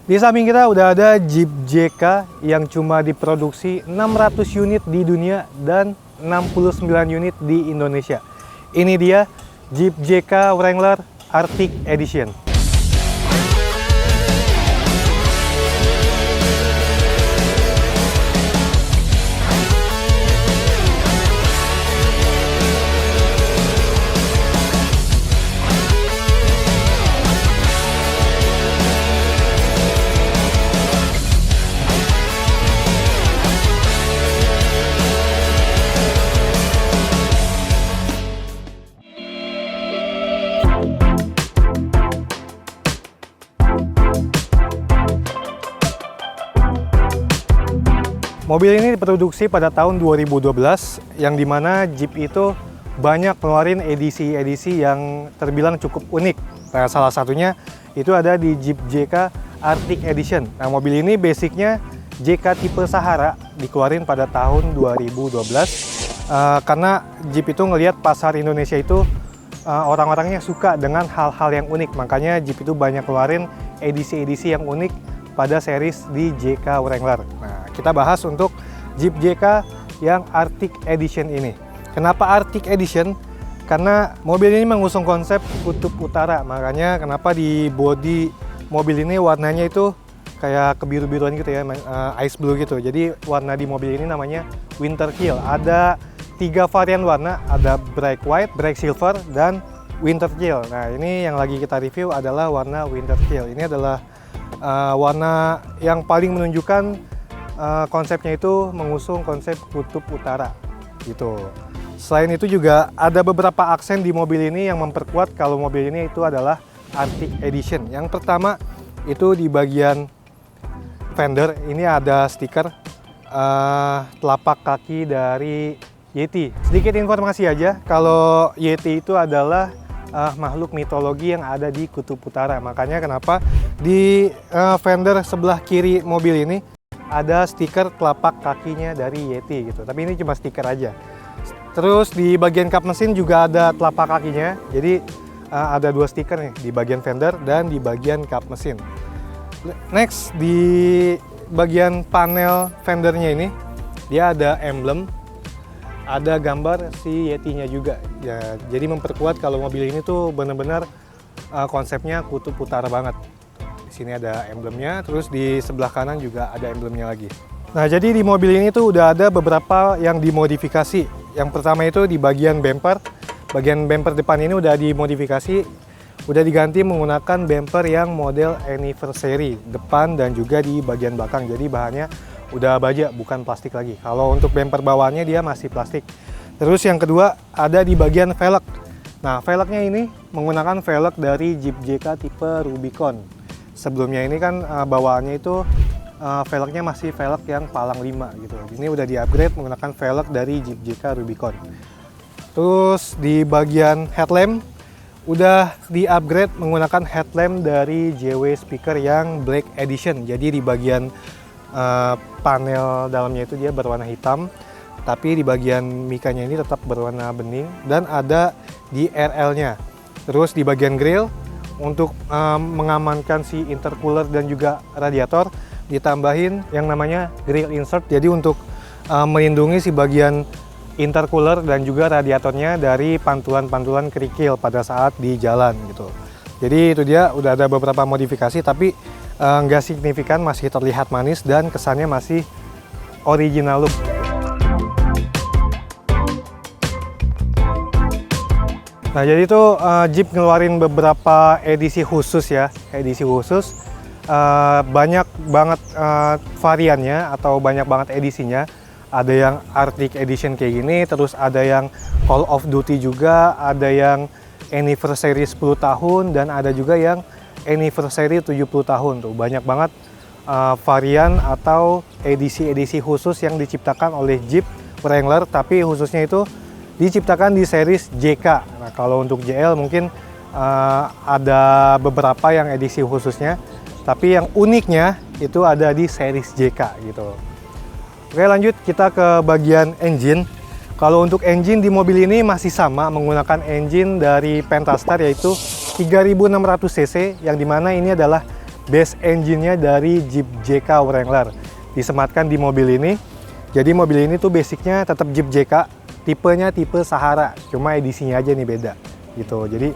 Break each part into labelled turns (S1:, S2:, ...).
S1: Di samping kita udah ada Jeep JK yang cuma diproduksi 600 unit di dunia dan 69 unit di Indonesia. Ini dia Jeep JK Wrangler Arctic Edition. Mobil ini diproduksi pada tahun 2012, yang dimana Jeep itu banyak ngeluarin edisi-edisi yang terbilang cukup unik. Nah, salah satunya itu ada di Jeep JK Arctic Edition. Nah, mobil ini basicnya JK tipe Sahara, dikeluarin pada tahun 2012. Karena Jeep itu ngelihat pasar Indonesia itu orang-orangnya suka dengan hal-hal yang unik. Makanya Jeep itu banyak keluarin edisi-edisi yang unik pada series di JK Wrangler. Nah, kita bahas untuk Jeep JK yang Arctic Edition ini. Kenapa Arctic Edition? Karena mobil ini mengusung konsep kutub utara. Makanya kenapa di bodi mobil ini warnanya itu kayak kebiru-biruan gitu ya, ice blue gitu. Jadi warna di mobil ini namanya winter teal. Ada 3 varian warna, ada bright white, bright silver, dan winter teal. Nah, ini yang lagi kita review adalah warna winter teal. Ini adalah warna yang paling menunjukkan konsepnya itu mengusung konsep kutub utara gitu. Selain itu juga ada beberapa aksen di mobil ini yang memperkuat kalau mobil ini itu adalah Arctic Edition. Yang pertama itu di bagian fender ini ada stiker telapak kaki dari Yeti. Sedikit informasi aja, kalau Yeti itu adalah makhluk mitologi yang ada di kutub utara. Makanya kenapa di fender sebelah kiri mobil ini ada stiker telapak kakinya dari Yeti gitu. Tapi ini cuma stiker aja. Terus di bagian kap mesin juga ada telapak kakinya. Jadi ada 2 stiker nih di bagian fender dan di bagian kap mesin. Next, di bagian panel fendernya ini dia ada emblem, ada gambar si Yeti-nya juga. Ya, jadi memperkuat kalau mobil ini tuh benar-benar konsepnya kutub utara banget. Di sini ada emblemnya, terus di sebelah kanan juga ada emblemnya lagi. Nah, jadi di mobil ini tuh udah ada beberapa yang dimodifikasi. Yang pertama itu di bagian bumper. Bagian bumper depan ini udah dimodifikasi, udah diganti menggunakan bumper yang model anniversary depan dan juga di bagian belakang. Jadi bahannya udah baja, bukan plastik lagi. Kalau untuk bumper bawahnya dia masih plastik. Terus yang kedua ada di bagian velg. Nah, velgnya ini menggunakan velg dari Jeep JK tipe Rubicon. Sebelumnya ini kan bawaannya itu velgnya masih velg yang palang 5 gitu. Ini udah di-upgrade menggunakan velg dari Jeep JK Rubicon. Terus di bagian headlamp udah di-upgrade menggunakan headlamp dari JW Speaker yang Black Edition. Jadi di bagian panel dalamnya itu dia berwarna hitam, tapi di bagian mikanya ini tetap berwarna bening dan ada di RL-nya. Terus di bagian grill untuk mengamankan si intercooler dan juga radiator ditambahin yang namanya grill insert. Jadi untuk melindungi si bagian intercooler dan juga radiatornya dari pantulan-pantulan kerikil pada saat di jalan gitu. Jadi itu dia udah ada beberapa modifikasi, tapi nggak signifikan, masih terlihat manis dan kesannya masih original look. Nah, jadi itu Jeep ngeluarin beberapa edisi khusus ya, edisi khusus. Banyak banget variannya atau banyak banget edisinya. Ada yang Arctic Edition kayak gini, terus ada yang Call of Duty juga, ada yang anniversary 10 tahun, dan ada juga yang anniversary 70 tahun. Tuh banyak banget varian atau edisi-edisi khusus yang diciptakan oleh Jeep Wrangler, tapi khususnya itu diciptakan di series JK. Nah, kalau untuk JL mungkin ada beberapa yang edisi khususnya, tapi yang uniknya itu ada di series JK gitu. Oke, lanjut kita ke bagian engine. Kalau untuk engine di mobil ini masih sama, menggunakan engine dari Pentastar yaitu 3600 cc, yang dimana ini adalah base engine-nya dari Jeep JK Wrangler disematkan di mobil ini. Jadi mobil ini tuh basicnya tetap Jeep JK, tipenya tipe Sahara, cuma edisinya aja nih beda gitu. Jadi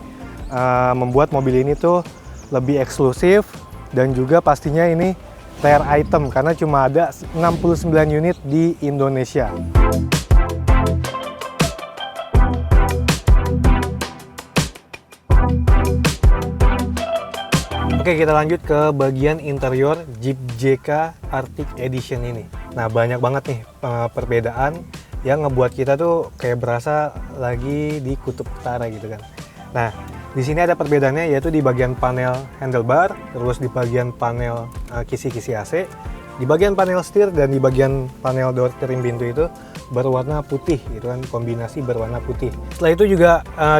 S1: membuat mobil ini tuh lebih eksklusif dan juga pastinya ini rare item karena cuma ada 69 unit di Indonesia. Oke, kita lanjut ke bagian interior Jeep JK Arctic Edition ini. Nah, banyak banget nih perbedaan yang ngebuat kita tuh kayak berasa lagi di kutub utara gitu kan. Nah, di sini ada perbedaannya yaitu di bagian panel handlebar, terus di bagian panel kisi-kisi AC, di bagian panel setir dan di bagian panel door trim pintu itu berwarna putih gitu kan, kombinasi berwarna putih. Setelah itu juga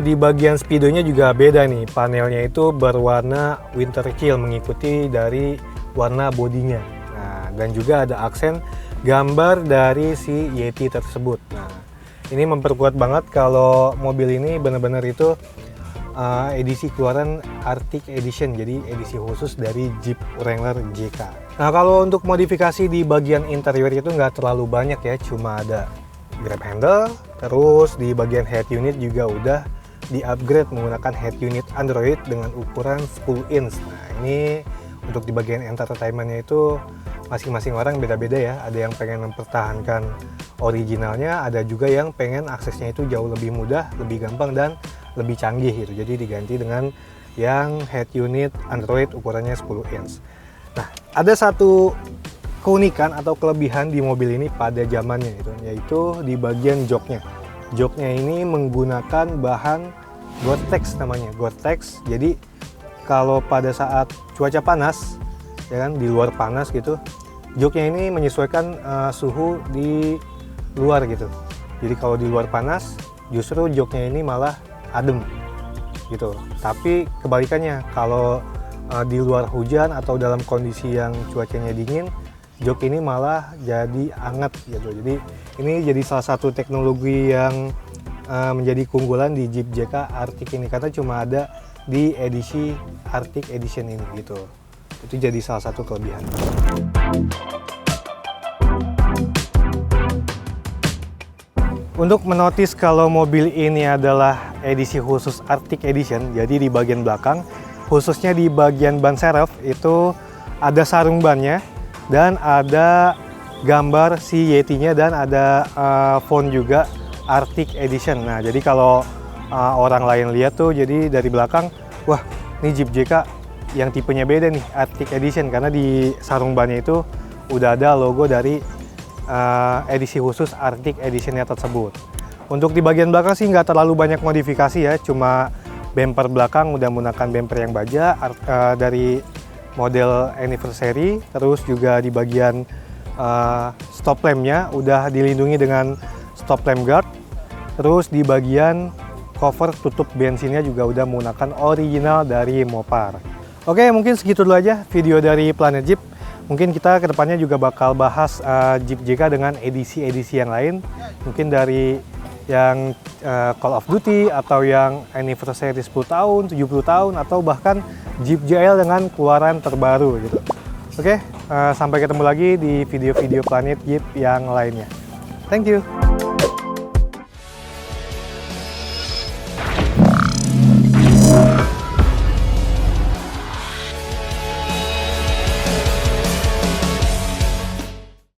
S1: di bagian speedonya juga beda nih, panelnya itu berwarna winter kill mengikuti dari warna bodinya. Nah, dan juga ada aksen gambar dari si Yeti tersebut. Nah, ini memperkuat banget kalau mobil ini benar-benar itu edisi keluaran Arctic Edition, jadi edisi khusus dari Jeep Wrangler JK. Nah, kalau untuk modifikasi di bagian interior itu nggak terlalu banyak ya, cuma ada grab handle, terus di bagian head unit juga udah di-upgrade menggunakan head unit Android dengan ukuran 10 inch. Nah, ini untuk di bagian entertainment-nya itu masing-masing orang beda-beda ya, ada yang pengen mempertahankan originalnya, ada juga yang pengen aksesnya itu jauh lebih mudah, lebih gampang dan lebih canggih gitu. Jadi diganti dengan yang head unit Android ukurannya 10 inch. Nah, ada satu keunikan atau kelebihan di mobil ini pada zamannya itu, yaitu di bagian joknya. Joknya ini menggunakan bahan Gore-Tex namanya, Gore-Tex. Jadi kalau pada saat cuaca panas, ya kan, di luar panas gitu, joknya ini menyesuaikan suhu di luar gitu. Jadi kalau di luar panas, justru joknya ini malah adem gitu. Tapi kebalikannya, kalau di luar hujan atau dalam kondisi yang cuacanya dingin, jok ini malah jadi hangat gitu. Jadi ini jadi salah satu teknologi yang menjadi keunggulan di Jeep JK Arctic ini karena cuma ada di edisi Arctic Edition ini gitu. Itu jadi salah satu kelebihan. Untuk menotis kalau mobil ini adalah edisi khusus Arctic Edition, jadi di bagian belakang, khususnya di bagian ban serep itu ada sarung bannya dan ada gambar si Yeti-nya dan ada font juga Arctic Edition. Nah, jadi kalau orang lain lihat tuh, jadi dari belakang, wah, ini Jeep JK yang tipenya beda nih, Arctic Edition, karena di sarung bannya itu udah ada logo dari edisi khusus Arctic Edition-nya tersebut. Untuk di bagian belakang sih nggak terlalu banyak modifikasi ya, cuma bumper belakang udah menggunakan bumper yang baja dari model anniversary, terus juga di bagian stop lamp-nya udah dilindungi dengan stop lamp guard, terus di bagian cover tutup bensinnya juga udah menggunakan original dari Mopar. Oke, mungkin segitu dulu aja video dari Planet Jeep. Mungkin kita kedepannya juga bakal bahas Jeep JK dengan edisi-edisi yang lain. Mungkin dari yang Call of Duty atau yang anniversary 10 tahun, 70 tahun, atau bahkan Jeep JL dengan keluaran terbaru gitu. Oke, sampai ketemu lagi di video-video Planet Jeep yang lainnya. Thank you.